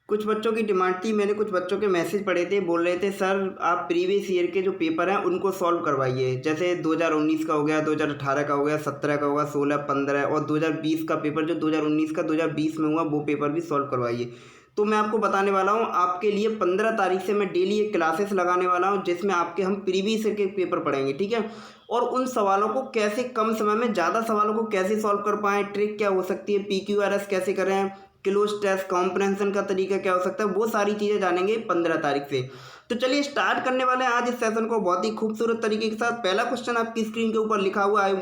कुछ बच्चों की डिमांड थी, मैंने कुछ बच्चों के मैसेज पढ़े थे, बोल रहे थे सर आप प्रीवियस ईयर के जो पेपर हैं उनको सॉल्व करवाइए, जैसे 2019 का हो गया, 2018 का हो गया, 17 का होगा, 16, 15 और 2020 का पेपर जो 2019 का 2020 में हुआ वो पेपर भी सॉल्व करवाइए। तो मैं आपको बताने वाला हूँ, आपके लिए 15 तारीख से मैं डेली एक क्लासेस लगाने वाला हूँ जिसमें आपके हम प्रीवियस ईयर के पेपर पढ़ेंगे, ठीक है। और उन सवालों को कैसे कम समय में ज़्यादा सवालों को कैसे सॉल्व कर पाएँ, ट्रिक क्या हो सकती है, PQRS कैसे करें, क्लोज टेस्ट कॉम्प्रहेंशन का तरीका क्या हो सकता है, वो सारी चीज़ें जानेंगे 15 तारीख से। तो चलिए स्टार्ट करने वाले हैं आज इस सेशन को बहुत ही खूबसूरत तरीके के साथ। पहला क्वेश्चन आपकी स्क्रीन के ऊपर लिखा हुआ है,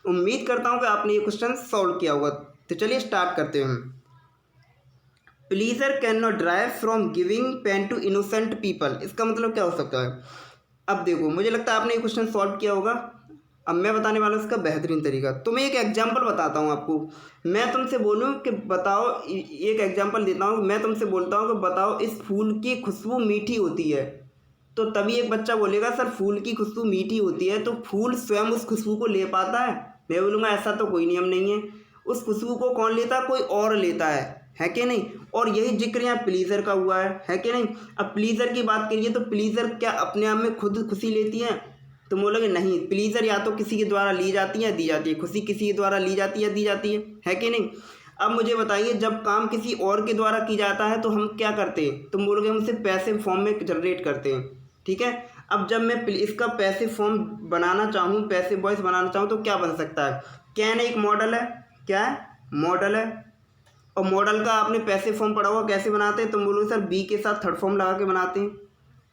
उम्मीद करता हूँ कि आपने ये क्वेश्चन सॉल्व किया होगा। तो चलिए स्टार्ट करते हैं। Pleasure can not drive from giving pain to innocent people, इसका मतलब क्या हो सकता है। अब देखो, मुझे लगता है आपने ये क्वेश्चन सॉल्व किया होगा। अब मैं बताने वाला हूँ इसका बेहतरीन तरीका। तो मैं एक एग्जांपल बताता हूँ आपको। मैं तुमसे बोलूँ कि बताओ, एक एग्जांपल देता हूँ, मैं तुमसे बोलता हूँ कि बताओ इस फूल की खुशबू मीठी होती है। तो तभी एक बच्चा बोलेगा सर फूल की खुशबू मीठी होती है, तो फूल स्वयं उस खुशबू को ले पाता है। मैं बोलूँगा ऐसा तो कोई नियम नहीं है, उस खुशबू को कौन लेता है, कोई और लेता है कि नहीं। और यही जिक्र यहाँ प्लीज़र का हुआ है कि नहीं। अब प्लीज़र की बात करिए तो प्लीज़र क्या अपने आप में खुद खुशी लेती है, तो बोलोगे नहीं, प्लीज़र या तो किसी के द्वारा ली जाती है दी जाती है, खुशी किसी के द्वारा ली जाती है दी जाती है कि नहीं। अब मुझे बताइए, जब काम किसी और के द्वारा की जाता है तो हम क्या करते हैं, तुम बोलोगे हम उसे पैसिव फॉर्म में जनरेट करते हैं, ठीक है। अब जब मैं इसका पैसिव फॉर्म बनाना चाहूँ, पैसिव वॉइस बनाना चाहूँ तो क्या बन सकता है। कैन एक मॉडल है, क्या है, मॉडल है। और मॉडल का आपने पैसिव फॉर्म पढ़ा हुआ, कैसे बनाते हैं, तुम बोलोगे सर बी के साथ थर्ड फॉर्म लगा के बनाते हैं,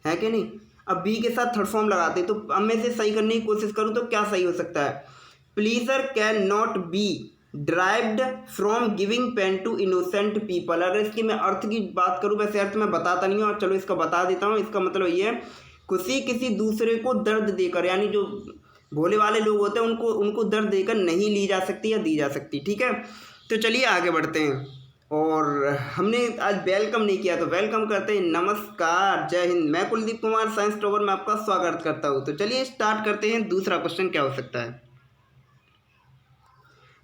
है कि नहीं। अब बी के साथ थर्ड फॉर्म लगाते हैं, तो अब मैं इसे सही करने की कोशिश करूँ तो क्या सही हो सकता है। Pleasure can not be derived from giving pain to innocent people. अगर इसकी मैं अर्थ की बात करूँ, वैसे अर्थ मैं बताता नहीं हूँ, और चलो इसका बता देता हूँ। इसका मतलब ये है, खुशी किसी दूसरे को दर्द देकर, यानी जो भोले वाले लोग होते हैं उनको उनको दर्द देकर नहीं ली जा सकती या दी जा सकती, ठीक है। तो चलिए आगे बढ़ते हैं। और हमने आज वेलकम नहीं किया तो वेलकम करते हैं। नमस्कार, जय हिंद, मैं कुलदीप कुमार साइंस टॉवर में आपका स्वागत करता हूँ। तो चलिए स्टार्ट करते हैं। दूसरा क्वेश्चन क्या हो सकता है,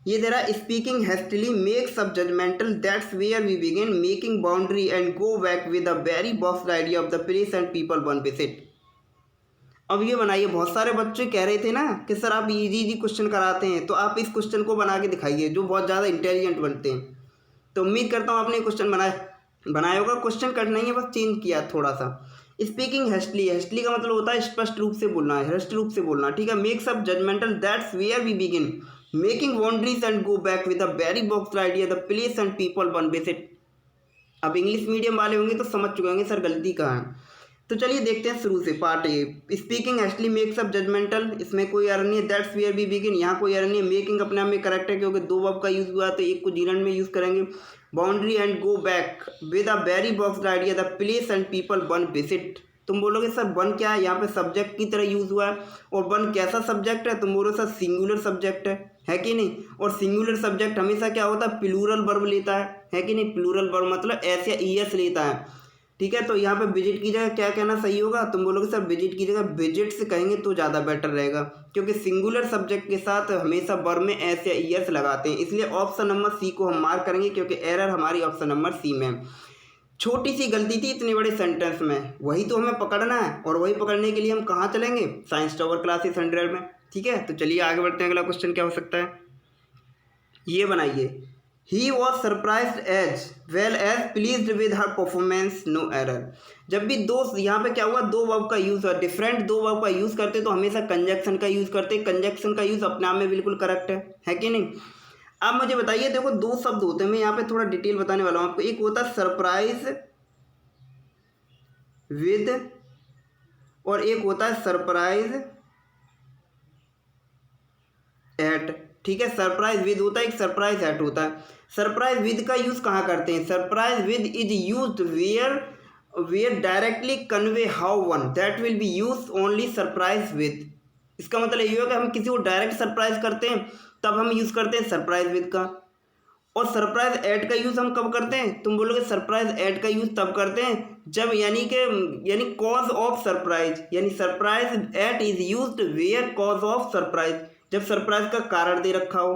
ये दे रहा, speaking hastily make us judgemental, that's where we begin making boundary and go back with a very boxed idea of the place and people one visit. अब ये बनाइए, बहुत सारे बच्चे कह रहे थे ना कि सर आप इजी क्वेश्चन कराते हैं, तो आप इस क्वेश्चन को बना के दिखाइए जो बहुत ज़्यादा इंटेलिजेंट बनते हैं। तो उम्मीद करता हूँ आपने क्वेश्चन बनाया होगा। क्वेश्चन कट नहीं है, बस चेंज किया थोड़ा सा। स्पीकिंग हेस्टली, हेस्टली का मतलब होता है स्पष्ट रूप से बोलना, हृष्ट रूप से बोलना, ठीक है। Makes up judgemental, that's where we begin making boundaries and go back with a very boxed idea the place and people one visit. अब इंग्लिश मीडियम वाले होंगे तो समझ चुके होंगे सर गलती कहाँ है। तो चलिए देखते हैं शुरू से। Part A, speaking actually makes up judgemental, इसमें कोई एरर नहीं है। दैट्स वेयर वी बिगिन, यहाँ कोई एरर नहीं है। मेकिंग अपने आप में करेक्ट है क्योंकि दो वर्ब का यूज़ हुआ है, तो एक को जीरंड में यूज़ करेंगे। Boundary and go back with a very boxed idea the place and people one visit. तुम बोलोगे सर वन क्या है, यहाँ पे सब्जेक्ट की तरह यूज़ हुआ है। और वन कैसा सब्जेक्ट है, तुम बोलो सर सिंगुलर सब्जेक्ट है कि नहीं। और सिंगुलर सब्जेक्ट हमेशा क्या होता है, प्लूरल वर्ब लेता है कि नहीं। प्लूरल वर्ब मतलब एस या ईएस लेता है, ठीक है। तो यहाँ पे विजिट की जगह क्या कहना सही होगा, तुम बोलोगे सर विजिट की जगह विजिट से कहेंगे तो ज़्यादा बेटर रहेगा, क्योंकि सिंगुलर सब्जेक्ट के साथ हमेशा वर्ब में एस या ईएस लगाते हैं। इसलिए ऑप्शन नंबर सी को हम मार्क करेंगे, क्योंकि एरर हमारी ऑप्शन नंबर सी में है। छोटी सी गलती थी इतने बड़े सेंटेंस में, वही तो हमें पकड़ना है, और वही पकड़ने के लिए हम कहाँ चलेंगे, साइंस टॉवर क्लासेस 100 में, ठीक है। तो चलिए आगे बढ़ते हैं। अगला क्वेश्चन क्या हो सकता है, ये बनाइए। He was surprise as well as pleased with her performance, no error. जब भी दो, यहाँ पे क्या हुआ, दो वर्ब का यूज़ हुआ, डिफरेंट दो वर्ब का यूज़ करते तो हमेशा कंजक्शन का यूज़ करते। कंजक्शन का यूज़ अपने आप में बिल्कुल करेक्ट है कि नहीं। अब मुझे बताइए, देखो दो शब्द होते हैं, मैं यहाँ पे थोड़ा डिटेल बताने वाला हूँ आपको। एक होता है सरप्राइज विद, और एक होता है सरप्राइज एट, ठीक है। सरप्राइज विद होता है, एक सरप्राइज एट होता है। सरप्राइज विद का यूज़ कहाँ करते हैं, surprise with is used where directly convey how one, that will be use only surprise with. इसका मतलब ये होगा कि हम किसी को डायरेक्ट सरप्राइज करते हैं तब हम यूज़ करते हैं सरप्राइज विद का। और सरप्राइज ऐड का यूज़ हम कब करते हैं, तुम बोलोगे सरप्राइज ऐड का यूज़ तब करते हैं जब यानी कॉज ऑफ सरप्राइज, यानी surprise at is used where cause of surprise, जब सरप्राइज का कारण दे रखा हो।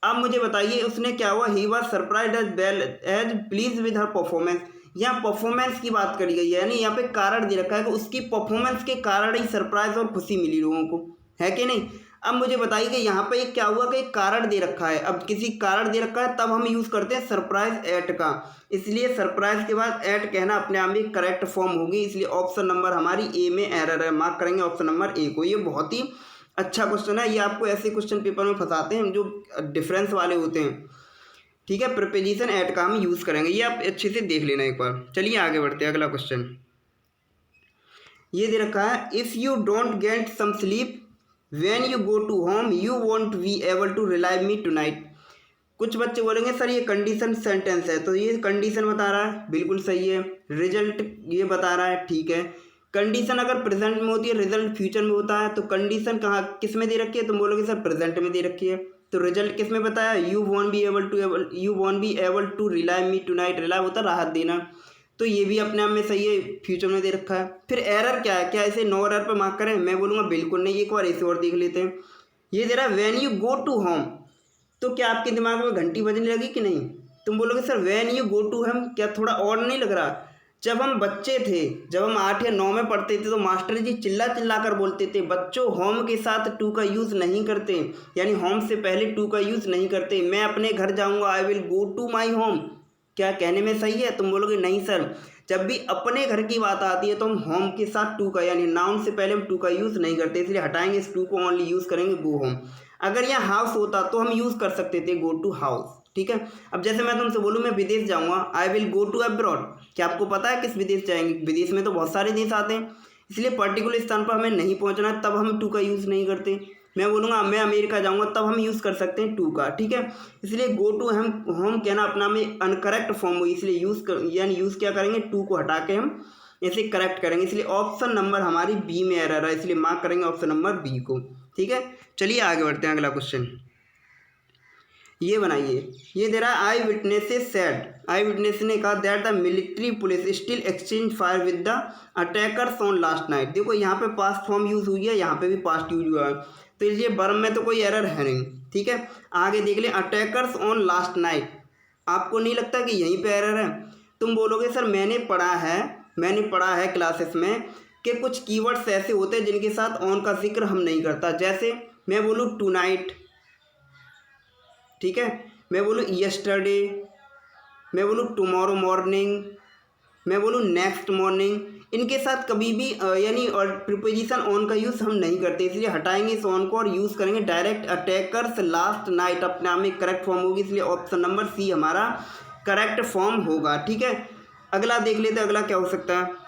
अब मुझे बताइए उसने क्या हुआ, he was surprise as well as please with her performance, यहाँ परफॉर्मेंस की बात करी गई है, यानी यहाँ पे कारण दे रखा है कि उसकी परफॉर्मेंस के कारण ही सरप्राइज और खुशी मिली लोगों को, है कि नहीं। अब मुझे बताइए कि यहाँ पे क्या हुआ कि एक कारण दे रखा है, अब किसी कारण दे रखा है तब हम यूज़ करते हैं सरप्राइज एट का, इसलिए सरप्राइज के बाद एट कहना अपने आप में करेक्ट फॉर्म होगी, इसलिए ऑप्शन नंबर हमारी ए में एरर है, मार्क करेंगे ऑप्शन नंबर ए को। ये बहुत ही अच्छा क्वेश्चन है, ये आपको ऐसे क्वेश्चन पेपर में फंसाते हैं जो डिफरेंस वाले होते हैं, ठीक है। प्रीपोजिशन एट का हम यूज़ करेंगे, ये आप अच्छे से देख लेना एक बार। चलिए आगे बढ़ते हैं, अगला क्वेश्चन ये दे रखा है, if you don't get some sleep when you go to home you won't be able to relieve me tonight. कुछ बच्चे बोलेंगे सर ये कंडीशन सेंटेंस है, तो ये कंडीशन बता रहा है, बिल्कुल सही है। रिजल्ट ये बता रहा है, ठीक है। कंडीशन अगर प्रेजेंट में होती है, रिजल्ट फ्यूचर में होता है, तो कंडीशन कहाँ किस में दे रखी है, तुम बोलोगे सर प्रेजेंट में दे रखी है, तो रिजल्ट किस में बताया, you won't be able to relieve me tonight, relieve होता है राहत देना, तो ये भी अपने आप में सही है, फ्यूचर में दे रखा है। फिर एरर क्या है, क्या इसे नो एरर पे मार्क करें, मैं बोलूँगा बिल्कुल नहीं, एक बार इसे और देख लेते हैं। ये दे रहा है when you go to home, तो क्या आपके दिमाग में घंटी बजने लगी कि नहीं, तुम बोलोगे sir when you go to home, क्या थोड़ा और नहीं लग रहा। जब हम बच्चे थे, जब हम 8 या 9 में पढ़ते थे, तो मास्टर जी चिल्ला चिल्ला कर बोलते थे बच्चों होम के साथ टू का यूज़ नहीं करते, यानी होम से पहले टू का यूज़ नहीं करते। मैं अपने घर जाऊंगा, I will go to my home, क्या कहने में सही है, तुम बोलोगे नहीं सर, जब भी अपने घर की बात आती है तो हम होम के साथ टू का, यानी नाउन से पहले हम टू का यूज़ नहीं करते, इसलिए हटाएंगे इस टू को, ओनली यूज़ करेंगे गो होम। अगर यहाँ हाउस होता तो हम यूज़ कर सकते थे गो टू हाउस, ठीक है। अब जैसे मैं तुमसे बोलूँ मैं विदेश जाऊँगा, I will go to abroad, क्या आपको पता है किस विदेश जाएंगे, विदेश में तो बहुत सारे देश आते हैं, इसलिए पर्टिकुलर स्थान पर हमें नहीं पहुँचना है, तब हम टू का यूज़ नहीं करते। मैं बोलूँगा मैं अमेरिका जाऊँगा, तब हम यूज़ कर सकते हैं टू का, ठीक है। इसलिए गो टू हम होम कहना अपना में अनकरेक्ट फॉर्म हो, इसलिए यानी यूज़ क्या करेंगे, टू को हटा के हम ऐसे करेक्ट करेंगे, इसलिए ऑप्शन नंबर हमारी बी में एरर है, इसलिए मार्क करेंगे ऑप्शन नंबर बी को, ठीक है। चलिए आगे बढ़ते हैं, अगला क्वेश्चन ये बनाइए। ये दे रहा है आई विटनेसेस सेड, आई विटनेस ने कहा that the military police still exchange fire with the attackers on last night. देखो यहाँ पे पास्ट फॉर्म यूज़ हुई है, यहाँ पे भी पास्ट यूज हुआ है, तो इसलिए वर्ब में तो कोई एरर है नहीं, ठीक है। आगे देख लें, अटैकर्स ऑन लास्ट नाइट, आपको नहीं लगता कि यहीं पे एरर है। तुम बोलोगे सर मैंने पढ़ा है क्लासेस में कि कुछ कीवर्ड्स ऐसे होते हैं जिनके साथ ऑन का जिक्र हम नहीं करता, जैसे मैं बोलूँ टू नाइट, ठीक है, मैं बोलूँ यस्टरडे, मैं बोलूँ टुमारो मॉर्निंग, मैं बोलूँ नेक्स्ट मॉर्निंग, इनके साथ कभी भी यानी और प्रीपोजिशन ऑन का यूज़ हम नहीं करते, इसलिए हटाएंगे इस ऑन को और यूज़ करेंगे डायरेक्ट अटैकर्स लास्ट नाइट, अपने आप में करेक्ट फॉर्म होगी, इसलिए ऑप्शन नंबर सी हमारा करेक्ट फॉर्म होगा, ठीक है। अगला देख लेते हैं, अगला क्या हो सकता है।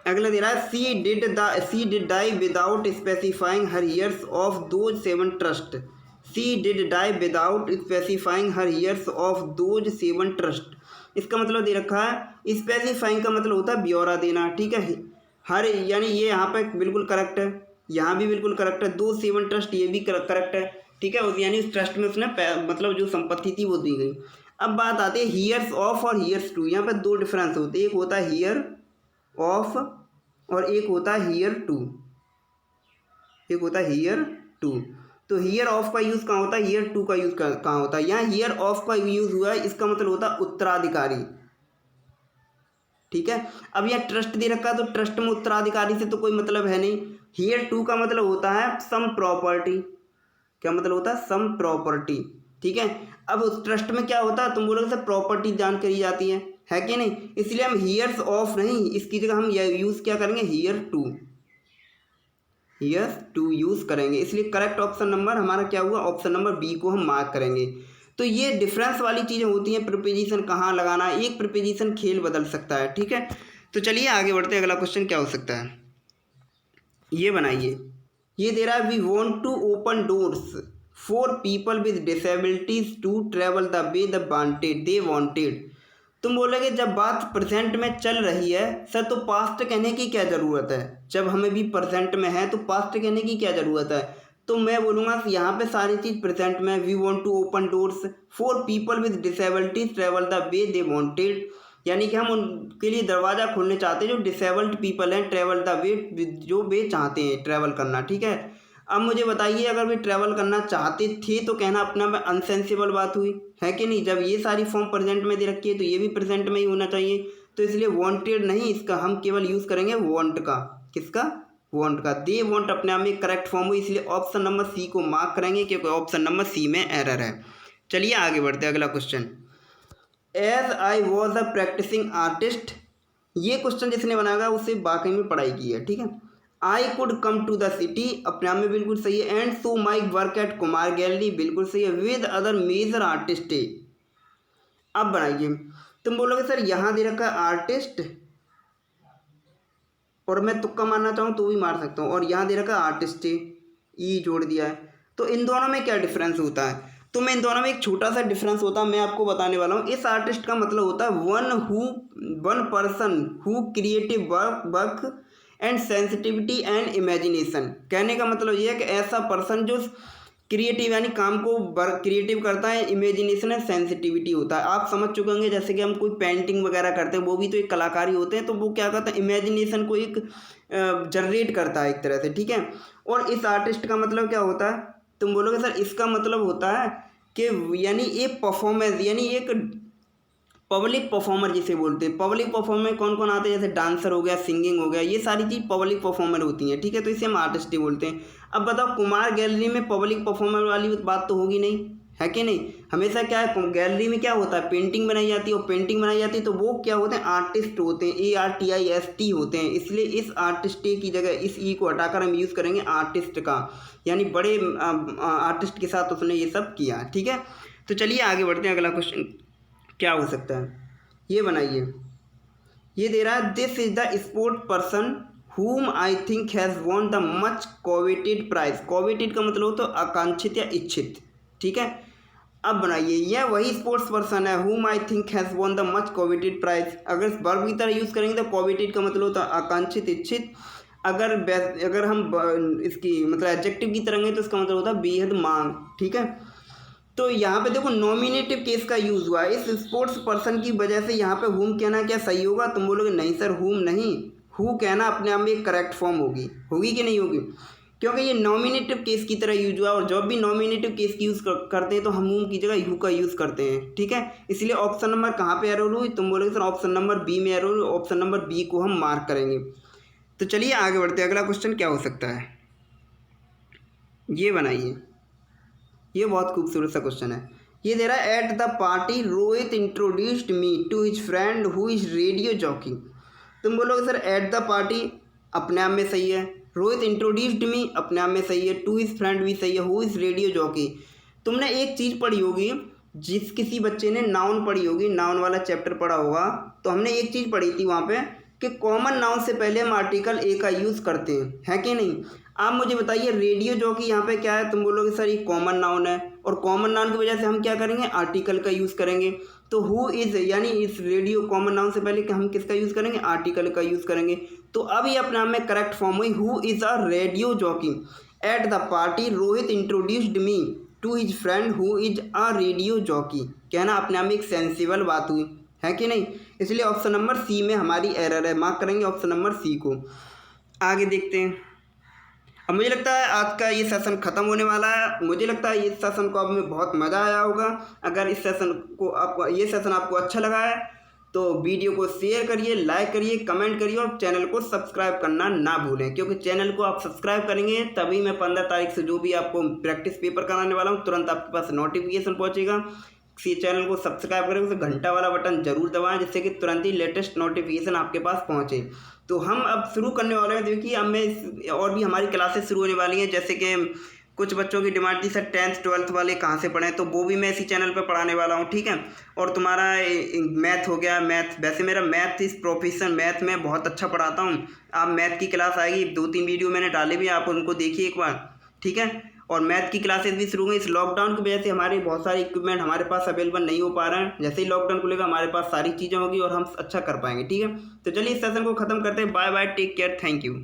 अगला दे रहा है she did die without specifying her years of those 7 trust, she did die without specifying her years of those 7 trust. इसका मतलब दे रखा है, स्पेसिफाइंग का मतलब होता है ब्यौरा देना, ठीक है। हर यानी ये यहाँ पे बिल्कुल करेक्ट है, यहाँ भी बिल्कुल करेक्ट है, 2 7 ट्रस्ट ये भी करेक्ट है, ठीक है। उस यानी उस ट्रस्ट में उसने मतलब जो संपत्ति थी वो दी गई। अब बात आती है हीयर्स ऑफ और हीयर्स टू, यहाँ पे 2 डिफरेंस होते हैं, एक होता है हीयर ऑफ और एक होता है हीयर टू, एक होता है हीयर टू। तो हीयर ऑफ का यूज़ कहाँ होता है, हीयर टू का यूज़ कहाँ होता है। यहाँ हीयर ऑफ का यूज़ हुआ है, इसका मतलब होता है उत्तराधिकारी, ठीक है। अब यहाँ ट्रस्ट दे रखा है, तो ट्रस्ट में उत्तराधिकारी से तो कोई मतलब है नहीं। हीयर टू का मतलब होता है सम प्रॉपर्टी, क्या मतलब होता है, सम प्रॉपर्टी, ठीक है। अब उस ट्रस्ट में क्या होता है, तुम बोलोगे सर प्रॉपर्टी जान करी जाती है कि नहीं, इसलिए हम हीयर्स ऑफ नहीं, इसकी जगह हम यूज़ क्या करेंगे, हीयर टू यूज़ करेंगे, इसलिए करेक्ट ऑप्शन नंबर हमारा क्या हुआ, ऑप्शन नंबर बी को हम मार्क करेंगे। तो ये डिफरेंस वाली चीज़ें होती हैं, प्रीपोजिशन कहाँ लगाना, एक प्रीपोजिशन खेल बदल सकता है, ठीक है। तो चलिए आगे बढ़ते हैं, अगला क्वेश्चन क्या हो सकता है, ये बनाइए। ये दे रहा है we want to open doors for people with disabilities to travel the way they wanted. तुम बोलोगे जब बात प्रेजेंट में चल रही है सर, तो पास्ट कहने की क्या ज़रूरत है, जब हमें भी प्रेजेंट में है तो पास्ट कहने की क्या ज़रूरत है। तो मैं बोलूँगा यहाँ पे सारी चीज़ प्रेजेंट में, we want to open doors for people with disabilities travel the way they wanted, यानी कि हम उनके लिए दरवाज़ा खोलने चाहते हैं जो डिसेबल्ड पीपल हैं, ट्रेवल द वे जो वे चाहते हैं ट्रैवल करना, ठीक है। अब मुझे बताइए अगर वे ट्रैवल करना चाहते थे तो कहना अपना में अनसेंसिबल बात हुई, है कि नहीं। जब ये सारी फॉर्म प्रेजेंट में दे रखी है तो ये भी प्रेजेंट में ही होना चाहिए, तो इसलिए वांटेड नहीं, इसका हम केवल यूज़ करेंगे वांट का। किसका? वांट का। दे वांट अपने आप में करेक्ट फॉर्म हुई, इसलिए ऑप्शन नंबर सी को मार्क करेंगे क्योंकि ऑप्शन नंबर सी में एरर है। चलिए आगे बढ़ते हैं, अगला question. As I was a practising artist, ये क्वेश्चन जिसने बनाया उसे वाकई में पढ़ाई की है, ठीक है। I could come to the city, अपने आप में बिल्कुल सही है। And so my work at Kumar gallery, बिल्कुल सही है। With other major artist. अब बनाइए, तुम बोलोगे सर यहाँ दे रखा है आर्टिस्ट, और मैं तुक्का मारना चाहूँ तो भी मार सकता हूँ, और यहाँ दे रखा है आर्टिस्ट, ई जोड़ दिया है, तो इन दोनों में क्या डिफरेंस होता है? तो मैं इन दोनों में एक छोटा सा डिफरेंस होता है, मैं आपको बताने वाला हूँ। इस आर्टिस्ट का मतलब होता है one person who creative work and sensitivity and imagination. कहने का मतलब ये है कि ऐसा पर्सन जो क्रिएटिव यानी काम को क्रिएटिव करता है, इमेजिनेशन एंड सेंसिटिविटी होता है। आप समझ चुके होंगे, जैसे कि हम कोई पेंटिंग वगैरह करते हैं वो भी तो एक कलाकारी होते हैं, तो वो क्या करता है, इमेजिनेशन को एक जनरेट करता है एक तरह से, ठीक है। और इस आर्टिस्ट का मतलब क्या होता है? तुम बोलोगे सर इसका मतलब होता है कि यानी एक परफॉर्मेंस, यानी एक पब्लिक परफॉर्मर जिसे बोलते हैं। पब्लिक परफॉर्मर में कौन कौन आते हैं? जैसे डांसर हो गया, सिंगिंग हो गया, ये सारी चीज़ पब्लिक परफॉर्मर होती हैं, ठीक है। तो इसे हम आर्टिस्ट ही बोलते हैं। अब बताओ, कुमार गैलरी में पब्लिक परफॉर्मर वाली बात तो होगी नहीं, है कि नहीं। हमेशा क्या है, गैलरी में क्या होता है, पेंटिंग बनाई जाती है, और पेंटिंग बनाई जाती है तो वो क्या होते हैं, आर्टिस्ट होते हैं, ARTIST होते हैं। इसलिए इस आर्टिस्ट की जगह इस ई को हटाकर हम यूज़ करेंगे आर्टिस्ट का, यानी बड़े आर्टिस्ट के साथ उसने ये सब किया, ठीक है। तो चलिए आगे बढ़ते हैं, अगला क्वेश्चन क्या हो सकता है, ये बनाइए। ये दे रहा है, this is the sport person whom I think has won the much coveted prize। coveted का मतलब हो तो आकांक्षित या इच्छित, ठीक है। अब बनाइए, यह वही स्पोर्ट्स पर्सन है whom I think has won the much coveted prize। अगर वर्ब की तरह यूज़ करेंगे तो coveted का मतलब होता है आकांक्षित, इच्छित। अगर हम इसकी मतलब एडजेक्टिव की तरह तो इसका मतलब होता है बेहद मांग, ठीक है। तो यहाँ पे देखो नॉमिनेटिव केस का यूज़ हुआ है। इस स्पोर्ट्स पर्सन की वजह से यहाँ पे हुम कहना क्या सही होगा? तुम बोलोगे नहीं सर हुम नहीं, हु कहना अपने आप में एक करेक्ट फॉर्म होगी कि नहीं होगी, क्योंकि ये नॉमिनेटिव केस की तरह यूज हुआ। और जब भी नॉमिनेटिव केस की यूज़ करते हैं तो हम हुम की जगह यू का यूज़ करते हैं, ठीक है। इसलिए ऑप्शन नंबर कहाँ पे एरर हुई? तुम बोलोगे सर ऑप्शन नंबर बी में एरर हुई। ऑप्शन नंबर बी को हम मार्क करेंगे। तो चलिए आगे बढ़ते हैं, अगला क्वेश्चन क्या हो सकता है, ये बनाइए। ये बहुत खूबसूरत सा क्वेश्चन है। ये दे रहा है, at the party Rohit introduced me to his friend who is radio jockey. तुम बोलोगे सर एट द पार्टी अपने आप में सही है, रोहित इंट्रोड्यूस्ड मी अपने आप में सही है, टू हिज फ्रेंड भी सही है, हु इज रेडियो जॉकी। तुमने एक चीज़ पढ़ी होगी, किसी बच्चे ने नाउन पढ़ी होगी, नाउन वाला चैप्टर पढ़ा होगा, तो हमने एक चीज़ पढ़ी थी वहाँ पे कि कॉमन नाउन से पहले हम आर्टिकल ए का यूज़ करते हैं, है कि नहीं। आप मुझे बताइए, रेडियो जॉकी यहाँ पे क्या है? तुम बोलोगे सर ये कॉमन नाउन है, और कॉमन नाउन की वजह से हम क्या करेंगे, आर्टिकल का यूज़ करेंगे। तो हु इज़ यानी इस रेडियो कॉमन नाउन से पहले हम किसका यूज़ करेंगे, आर्टिकल का यूज़ करेंगे। तो अब ये अपने आप में करेक्ट फॉर्म हुई, who is a radio jockey. At the party Rohit introduced me to his friend who is a radio jockey. कहना अपने आप में एक सेंसिबल बात हुई, है कि नहीं। इसलिए ऑप्शन नंबर सी में हमारी एरर है, मार्क करेंगे ऑप्शन नंबर सी को। आगे देखते हैं। अब मुझे लगता है आज का ये सेशन ख़त्म होने वाला है। मुझे लगता है इस सेशन को आप में बहुत मज़ा आया होगा। अगर इस सेशन को आपको ये सेशन आपको अच्छा लगा है तो वीडियो को शेयर करिए, लाइक करिए, कमेंट करिए, और चैनल को सब्सक्राइब करना ना भूलें, क्योंकि चैनल को आप सब्सक्राइब करेंगे तभी मैं 15 तारीख से जो भी आपको प्रैक्टिस पेपर कराने वाला हूँ तुरंत आपके पास नोटिफिकेशन पहुँचेगा। इसी चैनल को सब्सक्राइब करें, उसे घंटा वाला बटन जरूर दबाएं, जिससे कि तुरंत ही लेटेस्ट नोटिफिकेशन आपके पास पहुंचे। तो हम अब शुरू करने वाले हैं। देखिए अब मैं और भी हमारी क्लासेस शुरू होने वाली हैं, जैसे कि कुछ बच्चों की डिमांड थी सर 10th 12th वाले कहाँ से पढ़ें, तो वो भी मैं इसी चैनल पर पढ़ाने वाला हूँ, ठीक है। और तुम्हारा मैथ हो गया, मैथ वैसे मेरा मैथ इस प्रोफेशन मैथ में बहुत अच्छा पढ़ाता हूँ। आप मैथ की क्लास आएगी, 2-3 वीडियो मैंने डाले भी, आप उनको देखिए एक बार, ठीक है। और मैथ की क्लासेस भी शुरू हुई। इस लॉकडाउन की वजह से हमारे बहुत सारे इक्विपमेंट हमारे पास अवेलेबल नहीं हो पा रहे हैं। जैसे ही लॉकडाउन खुलेगा हमारे पास सारी चीज़ें होगी और हम अच्छा कर पाएंगे, ठीक है। तो चलिए इस सेशन को ख़त्म करते हैं। Bye bye, take care, thank you.